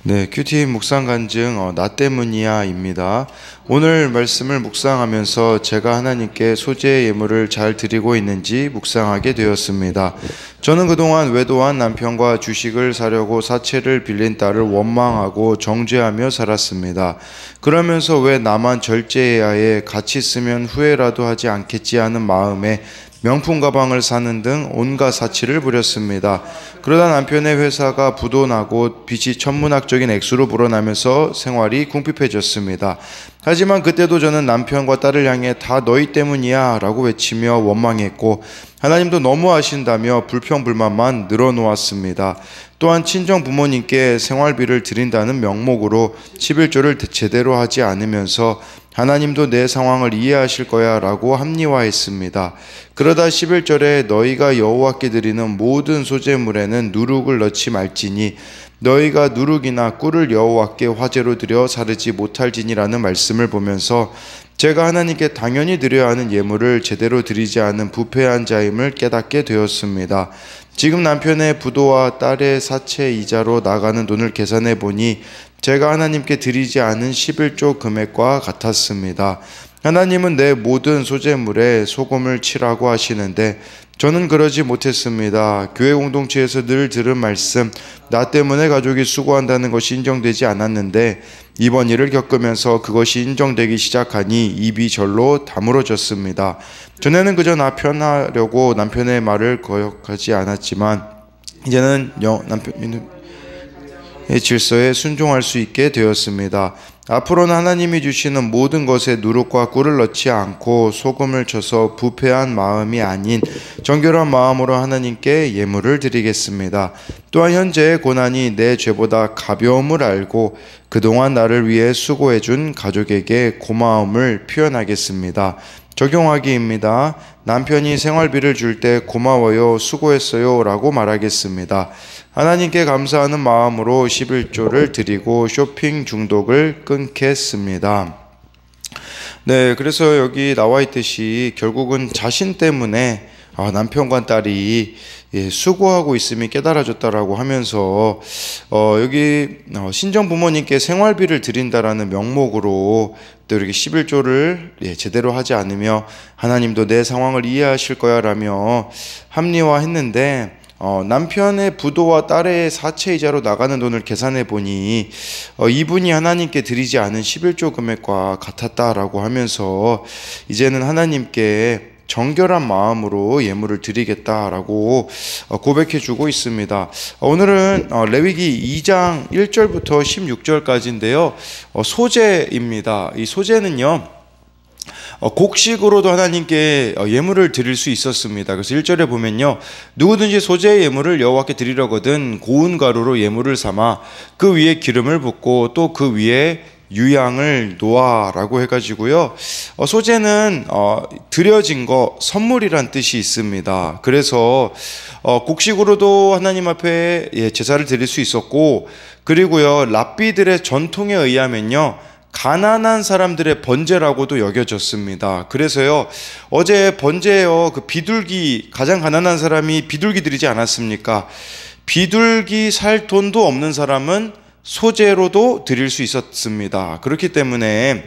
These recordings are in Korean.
네, 큐티 묵상 간증 나 때문이야입니다. 오늘 말씀을 묵상하면서 제가 하나님께 소재의 예물을 잘 드리고 있는지 묵상하게 되었습니다. 저는 그동안 외도한 남편과 주식을 사려고 사채를 빌린 딸을 원망하고 정죄하며 살았습니다. 그러면서 왜 나만 절제해야 해, 같이 쓰면 후회라도 하지 않겠지 하는 마음에 명품 가방을 사는 등 온갖 사치를 부렸습니다. 그러다 남편의 회사가 부도나고 빚이 천문학적인 액수로 불어나면서 생활이 궁핍해졌습니다. 하지만 그때도 저는 남편과 딸을 향해 다 너희 때문이야 라고 외치며 원망했고, 하나님도 너무하신다며 불평불만만 늘어놓았습니다. 또한 친정 부모님께 생활비를 드린다는 명목으로 11조를 제대로 하지 않으면서 하나님도 내 상황을 이해하실 거야 라고 합리화했습니다. 그러다 11절에 너희가 여호와께 드리는 모든 소재물에는 누룩을 넣지 말지니 너희가 누룩이나 꿀을 여호와께 화제로 드려 사르지 못할지니라는 말씀을 보면서 제가 하나님께 당연히 드려야 하는 예물을 제대로 드리지 않은 부패한 자임을 깨닫게 되었습니다. 지금 남편의 부도와 딸의 사채 이자로 나가는 돈을 계산해 보니 제가 하나님께 드리지 않은 11조 금액과 같았습니다. 하나님은 내 모든 소재물에 소금을 치라고 하시는데 저는 그러지 못했습니다. 교회 공동체에서 늘 들은 말씀, 나 때문에 가족이 수고한다는 것이 인정되지 않았는데 이번 일을 겪으면서 그것이 인정되기 시작하니 입이 절로 다물어졌습니다. 전에는 그저 나 편하려고 남편의 말을 거역하지 않았지만 이제는 남편의 질서에 순종할 수 있게 되었습니다. 앞으로는 하나님이 주시는 모든 것에 누룩과 꿀을 넣지 않고 소금을 쳐서 부패한 마음이 아닌 정결한 마음으로 하나님께 예물을 드리겠습니다. 또한 현재의 고난이 내 죄보다 가벼움을 알고 그동안 나를 위해 수고해준 가족에게 고마움을 표현하겠습니다. 적용하기입니다. 남편이 생활비를 줄 때 고마워요, 수고했어요 라고 말하겠습니다. 하나님께 감사하는 마음으로 11조를 드리고 쇼핑 중독을 끊겠습니다. 네, 그래서 여기 나와 있듯이 결국은 자신 때문에 남편과 딸이 수고하고 있음이 깨달아졌다라고 하면서 여기 신정 부모님께 생활비를 드린다라는 명목으로 또 이렇게 11조를 제대로 하지 않으며 하나님도 내 상황을 이해하실 거야 라며 합리화했는데 남편의 부도와 딸의 사채이자로 나가는 돈을 계산해 보니 이분이 하나님께 드리지 않은 11조 금액과 같았다라고 하면서 이제는 하나님께 정결한 마음으로 예물을 드리겠다라고 고백해 주고 있습니다. 오늘은 레위기 2장 1절부터 16절까지인데요. 소재입니다. 이 소재는요, 곡식으로도 하나님께 예물을 드릴 수 있었습니다. 그래서 1절에 보면요, 누구든지 소재의 예물을 여호와께 드리려거든 고운 가루로 예물을 삼아 그 위에 기름을 붓고 또 그 위에 유향을 놓아라고 해가지고요, 소재는 드려진 거, 선물이란 뜻이 있습니다. 그래서 곡식으로도 하나님 앞에 제사를 드릴 수 있었고, 그리고요 랍비들의 전통에 의하면요 가난한 사람들의 번제라고도 여겨졌습니다. 그래서요, 어제 번제요, 그 비둘기, 가장 가난한 사람이 비둘기 드리지 않았습니까? 비둘기 살 돈도 없는 사람은 소재로도 드릴 수 있었습니다. 그렇기 때문에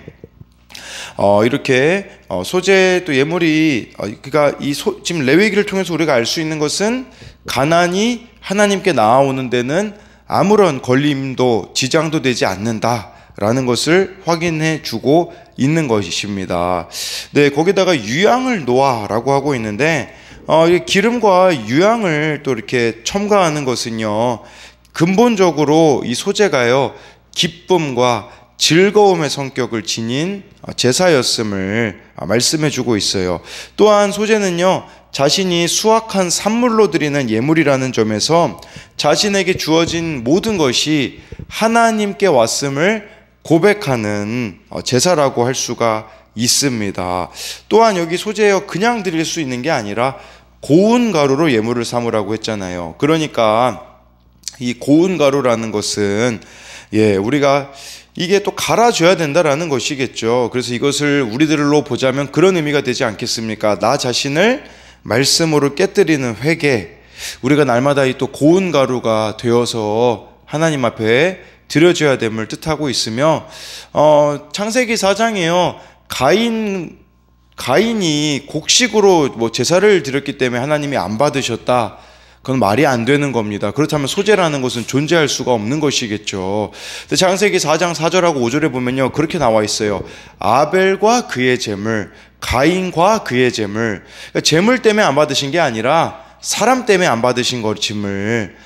이렇게 소재 또 예물이 그러니까 지금 레위기를 통해서 우리가 알 수 있는 것은 가난이 하나님께 나아오는 데는 아무런 걸림도 지장도 되지 않는다라는 것을 확인해 주고 있는 것입니다. 네, 거기다가 유향을 놓아라고 하고 있는데 기름과 유향을 또 이렇게 첨가하는 것은요, 근본적으로 이 소재가요 기쁨과 즐거움의 성격을 지닌 제사였음을 말씀해 주고 있어요. 또한 소재는요 자신이 수확한 산물로 드리는 예물이라는 점에서 자신에게 주어진 모든 것이 하나님께 왔음을 고백하는 제사라고 할 수가 있습니다. 또한 여기 소재요, 그냥 드릴 수 있는 게 아니라 고운 가루로 예물을 삼으라고 했잖아요. 그러니까 이 고운 가루라는 것은 우리가 이게 또 갈아줘야 된다라는 것이겠죠. 그래서 이것을 우리들로 보자면 그런 의미가 되지 않겠습니까? 나 자신을 말씀으로 깨뜨리는 회개, 우리가 날마다 이 또 고운 가루가 되어서 하나님 앞에 드려져야 됨을 뜻하고 있으며 창세기 4장에요. 가인이 곡식으로 뭐 제사를 드렸기 때문에 하나님이 안 받으셨다. 그건 말이 안 되는 겁니다. 그렇다면 소제라는 것은 존재할 수가 없는 것이겠죠. 근데 창세기 4장 4절하고 5절에 보면요, 그렇게 나와 있어요. 아벨과 그의 제물, 가인과 그의 제물. 그러니까 제물 때문에 안 받으신 게 아니라 사람 때문에 안 받으신 것임을,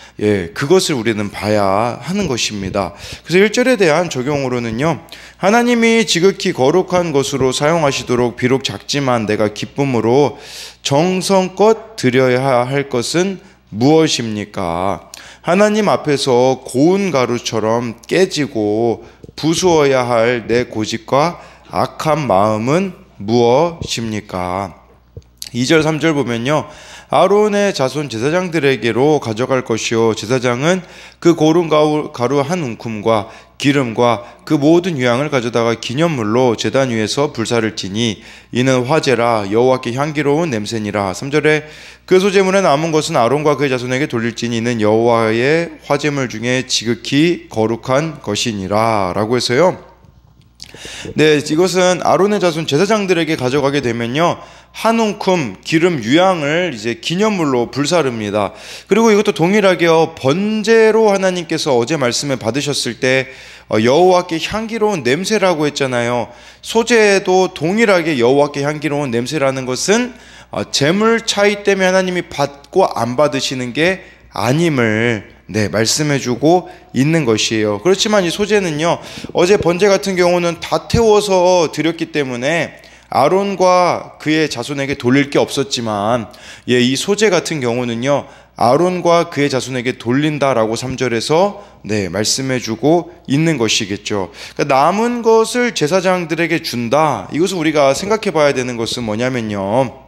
그것을 우리는 봐야 하는 것입니다. 그래서 1절에 대한 적용으로는요, 하나님이 지극히 거룩한 것으로 사용하시도록 비록 작지만 내가 기쁨으로 정성껏 드려야 할 것은 무엇입니까? 하나님 앞에서 고운 가루처럼 깨지고 부수어야 할 내 고집과 악한 마음은 무엇입니까? 2절 3절 보면요, 아론의 자손 제사장들에게로 가져갈 것이요, 제사장은 그 고른 가루 한 움큼과 기름과 그 모든 유향을 가져다가 기념물로 제단 위에서 불사를 지니 이는 화제라 여호와께 향기로운 냄새니라. 3절에 그 소제물에 남은 것은 아론과 그의 자손에게 돌릴지니 이는 여호와의 화제물 중에 지극히 거룩한 것이니라 라고 해서요, 이것은 아론의 자손 제사장들에게 가져가게 되면요, 한 움큼 기름 유향을 이제 기념물로 불사릅니다. 그리고 이것도 동일하게요, 번제로 하나님께서 어제 말씀을 받으셨을 때 여호와께 향기로운 냄새라고 했잖아요. 소제도 동일하게 여호와께 향기로운 냄새라는 것은 제물 차이 때문에 하나님이 받고 안 받으시는 게 아님을 말씀해주고 있는 것이에요. 그렇지만 이 소제는요, 어제 번제 같은 경우는 다 태워서 드렸기 때문에 아론과 그의 자손에게 돌릴 게 없었지만, 이 소제 같은 경우는요, 아론과 그의 자손에게 돌린다라고 3절에서 말씀해주고 있는 것이겠죠. 그러니까 남은 것을 제사장들에게 준다. 이것을 우리가 생각해 봐야 되는 것은 뭐냐면요,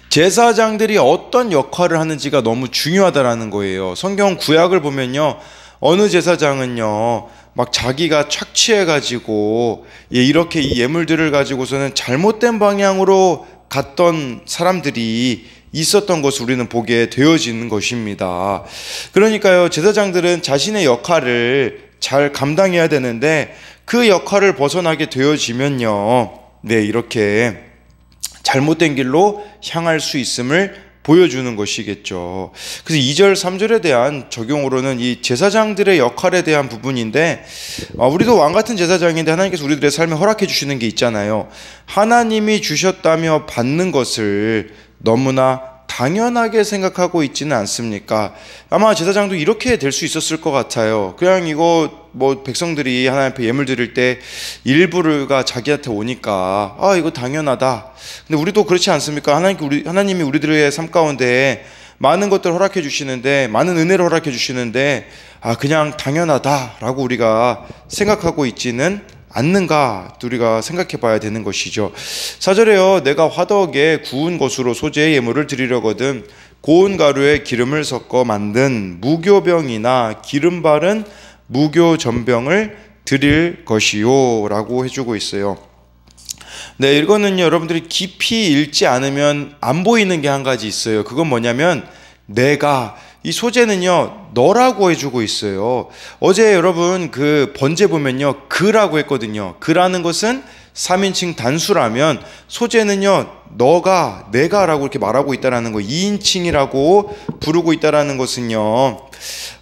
제사장들이 어떤 역할을 하는지가 너무 중요하다라는 거예요. 성경 구약을 보면요, 어느 제사장은요, 막 자기가 착취해가지고 이렇게 이 예물들을 가지고서는 잘못된 방향으로 갔던 사람들이 있었던 것을 우리는 보게 되어지는 것입니다. 그러니까요, 제사장들은 자신의 역할을 잘 감당해야 되는데 그 역할을 벗어나게 되어지면요, 이렇게 잘못된 길로 향할 수 있음을 보여주는 것이겠죠. 그래서 2절 3절에 대한 적용으로는 이 제사장들의 역할에 대한 부분인데, 우리도 왕같은 제사장인데 하나님께서 우리들의 삶에 허락해 주시는 게 있잖아요. 하나님이 주셨다며 받는 것을 너무나 당연하게 생각하고 있지는 않습니까? 아마 제사장도 이렇게 될 수 있었을 것 같아요. 그냥 이거 백성들이 하나님 앞에 예물 드릴 때 일부가 자기한테 오니까 이거 당연하다. 근데 우리도 그렇지 않습니까? 하나님이 우리들의 삶 가운데 많은 것들을 허락해 주시는데, 많은 은혜를 허락해 주시는데 그냥 당연하다라고 우리가 생각하고 있지는 않는가 우리가 생각해 봐야 되는 것이죠. 4절에요, 내가 화덕에 구운 것으로 소제의 예물을 드리려거든 고운 가루에 기름을 섞어 만든 무교병이나 기름 바른 무교전병을 드릴 것이요 라고 해주고 있어요. 이거는요, 여러분들이 깊이 읽지 않으면 안 보이는 게 한 가지 있어요. 그건 뭐냐면, 이 소제는요, 너라고 해주고 있어요. 어제 여러분 그 번제 보면요, 그라고 했거든요. 그라는 것은 3인칭 단수라면, 소제는요, 너가, 내가라고 이렇게 말하고 있다라는 거, 2인칭이라고 부르고 있다라는 것은요,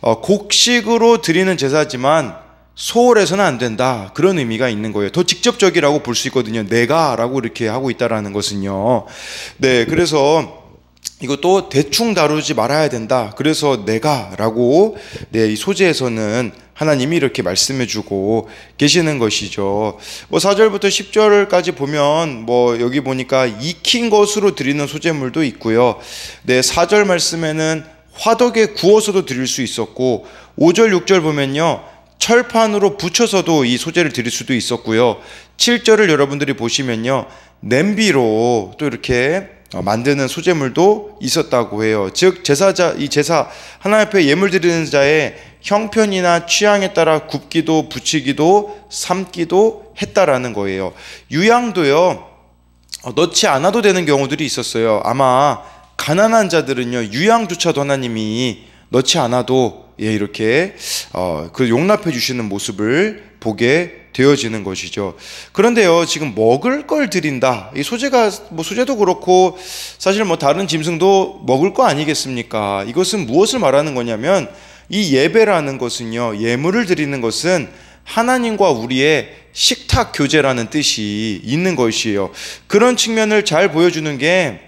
곡식으로 드리는 제사지만 소홀해서는 안 된다, 그런 의미가 있는 거예요. 더 직접적이라고 볼 수 있거든요. 내가라고 이렇게 하고 있다라는 것은요. 그래서 이것도 대충 다루지 말아야 된다. 그래서 내가라고 이 소제에서는 하나님이 이렇게 말씀해주고 계시는 것이죠. 4절부터 10절까지 보면 여기 보니까 익힌 것으로 드리는 소제물도 있고요. 4절 말씀에는 화덕에 구워서도 드릴 수 있었고, 5절 6절 보면요, 철판으로 붙여서도 이 소제를 드릴 수도 있었고요. 7절을 여러분들이 보시면요, 냄비로 또 이렇게 만드는 소제물도 있었다고 해요. 즉 이 제사 하나님 앞에 예물 드리는 자의 형편이나 취향에 따라 굽기도 부치기도 삶기도 했다라는 거예요. 유향도요, 넣지 않아도 되는 경우들이 있었어요. 아마 가난한 자들은요, 유향조차도 하나님이 넣지 않아도 이렇게 그 용납해 주시는 모습을 보게 되어지는 것이죠. 그런데요, 지금 먹을 걸 드린다. 이 소재가 소재도 그렇고 사실 다른 짐승도 먹을 거 아니겠습니까? 이것은 무엇을 말하는 거냐면 이 예배라는 것은요, 예물을 드리는 것은 하나님과 우리의 식탁 교제라는 뜻이 있는 것이에요. 그런 측면을 잘 보여주는 게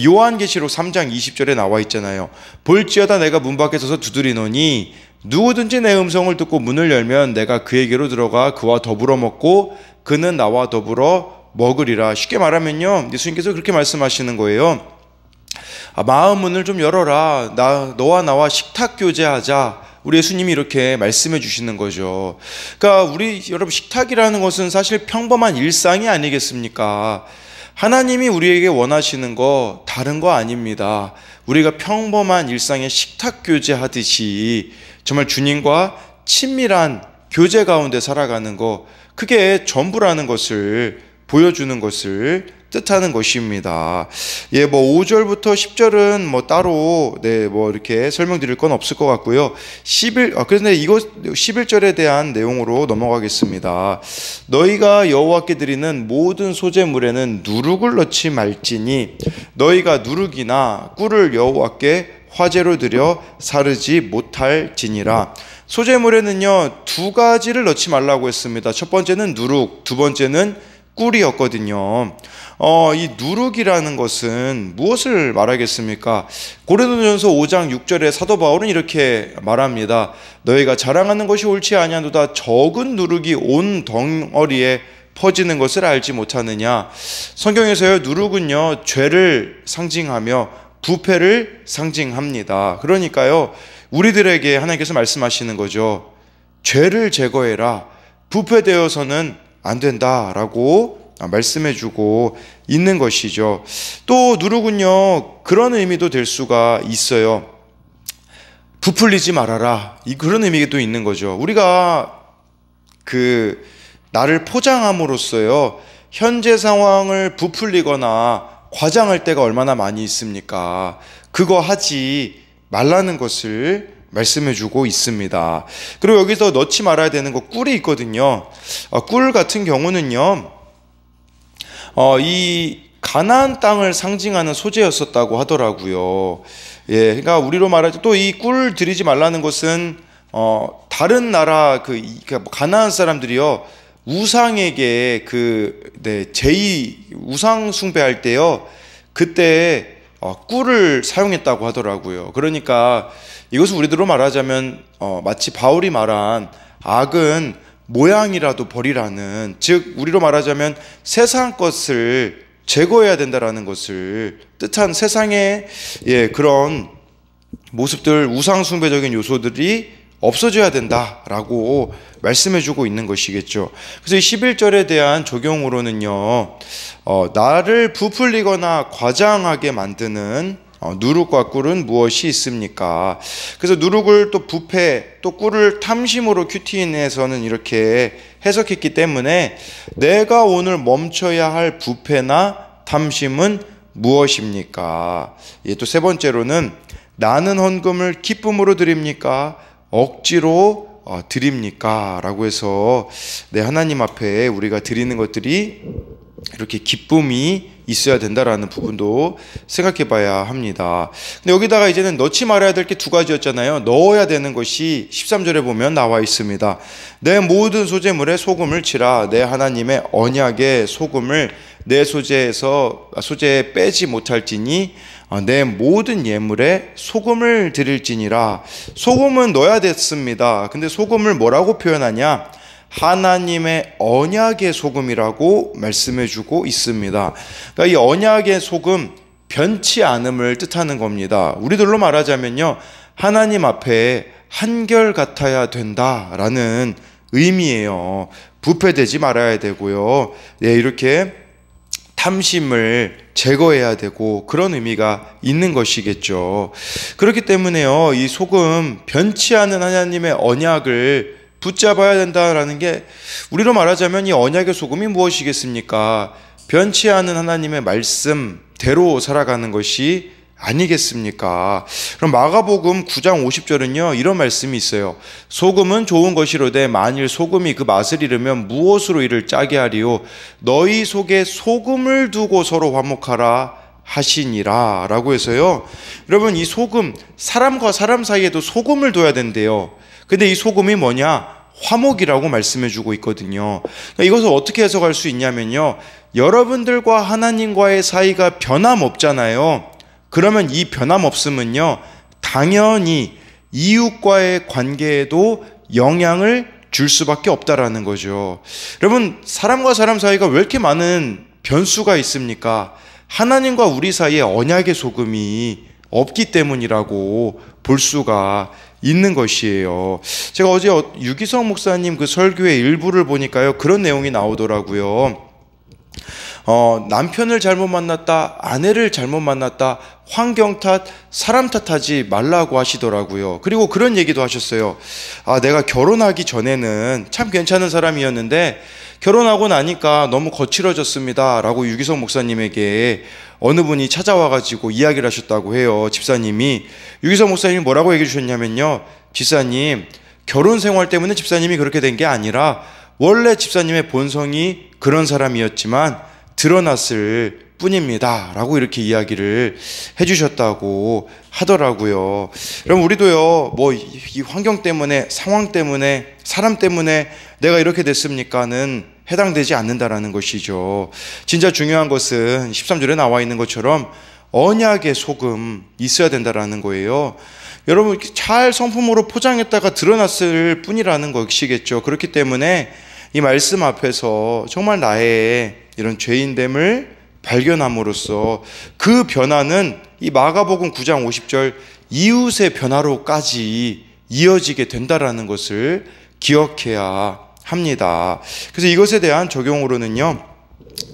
요한계시록 3장 20절에 나와 있잖아요. 볼지어다 내가 문 밖에 서서 두드리노니 누구든지 내 음성을 듣고 문을 열면 내가 그에게로 들어가 그와 더불어 먹고 그는 나와 더불어 먹으리라. 쉽게 말하면요, 예수님께서 그렇게 말씀하시는 거예요. 마음 문을 좀 열어라. 너와 나와 식탁 교제하자. 우리 예수님이 이렇게 말씀해 주시는 거죠. 그러니까 여러분, 식탁이라는 것은 사실 평범한 일상이 아니겠습니까? 하나님이 우리에게 원하시는 거 다른 거 아닙니다. 우리가 평범한 일상의 식탁 교제하듯이 정말 주님과 친밀한 교제 가운데 살아가는 거, 그게 전부라는 것을 보여주는 것을 뜻하는 것입니다. 5절부터 10절은 따로 이렇게 설명드릴 건 없을 것 같고요. 그런데 이거 11절에 대한 내용으로 넘어가겠습니다. 너희가 여호와께 드리는 모든 소제물에는 누룩을 넣지 말지니 너희가 누룩이나 꿀을 여호와께 화제로 드려 사르지 못할지니라. 소제물에는요, 두 가지를 넣지 말라고 했습니다. 첫 번째는 누룩, 두 번째는 꿀이었거든요. 이 누룩이라는 것은 무엇을 말하겠습니까? 고린도전서 5장 6절에 사도 바울은 이렇게 말합니다. 너희가 자랑하는 것이 옳지 아니하노다. 적은 누룩이 온 덩어리에 퍼지는 것을 알지 못하느냐. 성경에서요, 누룩은요, 죄를 상징하며 부패를 상징합니다. 그러니까요, 우리들에게 하나님께서 말씀하시는 거죠. 죄를 제거해라. 부패되어서는 안 된다라고 말씀해주고 있는 것이죠. 또 누룩은요, 그런 의미도 될 수가 있어요. 부풀리지 말아라. 그런 의미도 있는 거죠. 우리가 나를 포장함으로써요, 현재 상황을 부풀리거나 과장할 때가 얼마나 많이 있습니까? 그거 하지 말라는 것을 말씀해주고 있습니다. 그리고 여기서 넣지 말아야 되는 거 꿀이 있거든요. 꿀 같은 경우는요, 이 가나안 땅을 상징하는 소재였었다고 하더라고요. 그러니까 우리로 말하자 또 이 꿀 드리지 말라는 것은 다른 나라 가나안 사람들이요, 우상에게 우상 숭배할 때요, 그때 꿀을 사용했다고 하더라고요. 그러니까 이것을 우리들로 말하자면 마치 바울이 말한 악은 모양이라도 버리라는, 즉 우리로 말하자면 세상 것을 제거해야 된다라는 것을 뜻한 세상의 그런 모습들, 우상 숭배적인 요소들이 없어져야 된다라고 말씀해주고 있는 것이겠죠. 그래서 이 11절에 대한 적용으로는요, 나를 부풀리거나 과장하게 만드는 누룩과 꿀은 무엇이 있습니까? 그래서 누룩을 또 부패, 또 꿀을 탐심으로 큐티인에서는 이렇게 해석했기 때문에 내가 오늘 멈춰야 할 부패나 탐심은 무엇입니까? 또 세 번째로는 나는 헌금을 기쁨으로 드립니까? 억지로 드립니까? 라고 해서 하나님 앞에 우리가 드리는 것들이 이렇게 기쁨이 있어야 된다라는 부분도 생각해 봐야 합니다. 근데 여기다가 이제는 넣지 말아야 될 게 두 가지였잖아요. 넣어야 되는 것이 13절에 보면 나와 있습니다. 내 모든 소재물에 소금을 치라. 내 하나님의 언약의 소금을 내 소재에 빼지 못할지니 내 모든 예물에 소금을 드릴지니라. 소금은 넣어야 됐습니다. 근데 소금을 뭐라고 표현하냐? 하나님의 언약의 소금이라고 말씀해주고 있습니다. 그러니까 이 언약의 소금, 변치 않음을 뜻하는 겁니다. 우리들로 말하자면요, 하나님 앞에 한결같아야 된다라는 의미예요. 부패되지 말아야 되고요, 이렇게 탐심을 제거해야 되고 그런 의미가 있는 것이겠죠. 그렇기 때문에요, 이 소금, 변치 않은 하나님의 언약을 붙잡아야 된다라는 게, 우리로 말하자면 이 언약의 소금이 무엇이겠습니까? 변치 않은 하나님의 말씀대로 살아가는 것이 아니겠습니까? 그럼 마가복음 9장 50절은요 이런 말씀이 있어요. 소금은 좋은 것이로되 만일 소금이 그 맛을 잃으면 무엇으로 이를 짜게 하리요? 너희 속에 소금을 두고 서로 화목하라 하시니라 라고 해서요. 여러분, 이 소금, 사람과 사람 사이에도 소금을 둬야 된대요. 근데 이 소금이 뭐냐? 화목이라고 말씀해 주고 있거든요. 그러니까 이것을 어떻게 해석할 수 있냐면요, 여러분들과 하나님과의 사이가 변함없잖아요. 그러면 이 변함없음은요 당연히 이웃과의 관계에도 영향을 줄 수밖에 없다라는 거죠. 여러분, 사람과 사람 사이가 왜 이렇게 많은 변수가 있습니까? 하나님과 우리 사이에 언약의 소금이 없기 때문이라고 볼 수가 있는 것이에요. 제가 어제 유기성 목사님 그 설교의 일부를 보니까요 그런 내용이 나오더라고요. 남편을 잘못 만났다, 아내를 잘못 만났다, 환경 탓, 사람 탓하지 말라고 하시더라고요. 그리고 그런 얘기도 하셨어요. 내가 결혼하기 전에는 참 괜찮은 사람이었는데 결혼하고 나니까 너무 거칠어졌습니다 라고 유기성 목사님에게 어느 분이 찾아와가지고 이야기를 하셨다고 해요. 집사님이. 유기성 목사님이 뭐라고 얘기해 주셨냐면요, 집사님, 결혼 생활 때문에 집사님이 그렇게 된 게 아니라 원래 집사님의 본성이 그런 사람이었지만 드러났을 뿐입니다 라고 이렇게 이야기를 해주셨다고 하더라고요. 그럼 우리도요, 이 환경 때문에, 상황 때문에, 사람 때문에 내가 이렇게 됐습니까는 해당되지 않는다라는 것이죠. 진짜 중요한 것은 13절에 나와 있는 것처럼 언약의 소금 있어야 된다라는 거예요. 여러분, 잘 성품으로 포장했다가 드러났을 뿐이라는 것이겠죠. 그렇기 때문에 이 말씀 앞에서 정말 나의 이런 죄인됨을 발견함으로써 그 변화는 이 마가복음 9장 50절 이웃의 변화로까지 이어지게 된다라는 것을 기억해야 합니다. 그래서 이것에 대한 적용으로는요,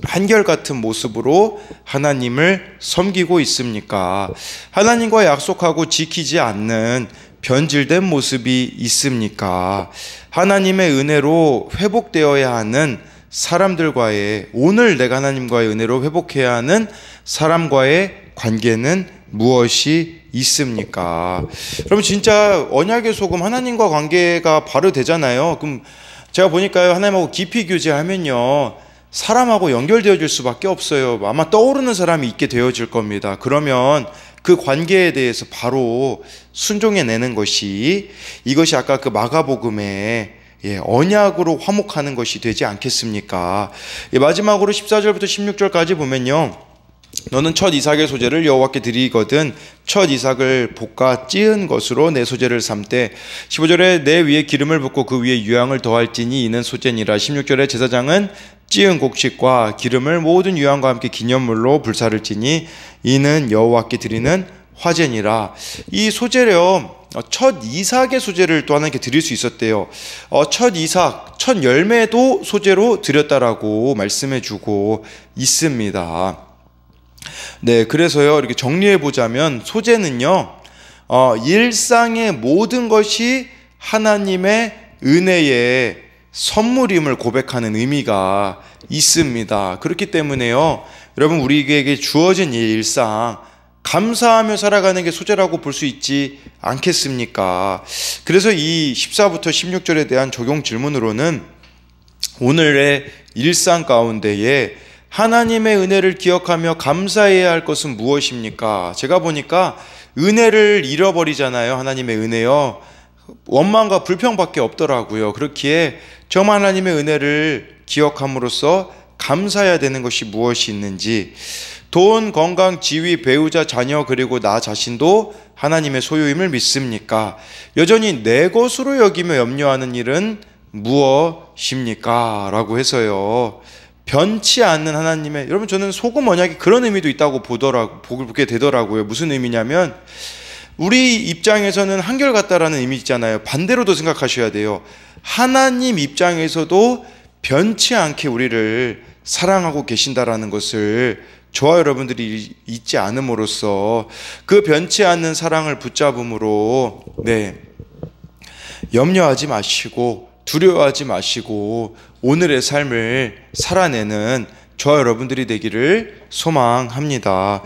한결같은 모습으로 하나님을 섬기고 있습니까? 하나님과 약속하고 지키지 않는 변질된 모습이 있습니까? 하나님의 은혜로 회복되어야 하는 사람들과의, 오늘 내가 하나님과의 은혜로 회복해야 하는 사람과의 관계는 무엇이 있습니까? 그럼 진짜 언약의 소금, 하나님과 관계가 바로 되잖아요. 그럼 제가 보니까요, 하나님하고 깊이 교제하면요 사람하고 연결되어질 수밖에 없어요. 아마 떠오르는 사람이 있게 되어질 겁니다. 그러면 그 관계에 대해서 바로 순종해내는 것이, 이것이 아까 그 마가복음의 언약으로 화목하는 것이 되지 않겠습니까? 마지막으로 14절부터 16절까지 보면요, 너는 첫 이삭의 소재를 여호와께 드리거든 첫 이삭을 볶아 찌은 것으로 내 소재를 삼되 15절에 내 위에 기름을 붓고 그 위에 유향을 더할지니 이는 소재니라. 16절에 제사장은 찌은 곡식과 기름을 모든 유향과 함께 기념물로 불사를 지니 이는 여호와께 드리는 화제니라. 이 소재요, 첫 이삭의 소재를 또 하나님께 드릴 수 있었대요. 첫 이삭, 첫 열매도 소재로 드렸다라고 말씀해 주고 있습니다. 네, 그래서요, 이렇게 정리해 보자면 소재는요, 일상의 모든 것이 하나님의 은혜의 선물임을 고백하는 의미가 있습니다. 그렇기 때문에요, 여러분, 우리에게 주어진 이 일상 감사하며 살아가는 게 소재라고 볼 수 있지 않겠습니까? 그래서 이 14부터 16절에 대한 적용 질문으로는 오늘의 일상 가운데에 하나님의 은혜를 기억하며 감사해야 할 것은 무엇입니까? 제가 보니까 은혜를 잃어버리잖아요. 하나님의 은혜요, 원망과 불평밖에 없더라고요. 그렇기에 정말 하나님의 은혜를 기억함으로써 감사해야 되는 것이 무엇이 있는지, 돈, 건강, 지위, 배우자, 자녀, 그리고 나 자신도 하나님의 소유임을 믿습니까? 여전히 내 것으로 여기며 염려하는 일은 무엇입니까? 라고 해서요, 변치 않는 하나님의, 여러분, 저는 소금 언약이 그런 의미도 있다고 보게 되더라고요. 무슨 의미냐면, 우리 입장에서는 한결같다라는 의미 있잖아요. 반대로도 생각하셔야 돼요. 하나님 입장에서도 변치 않게 우리를 사랑하고 계신다라는 것을 저와 여러분들이 잊지 않음으로써 그 변치 않는 사랑을 붙잡음으로, 염려하지 마시고 두려워하지 마시고 오늘의 삶을 살아내는 저와 여러분들이 되기를 소망합니다.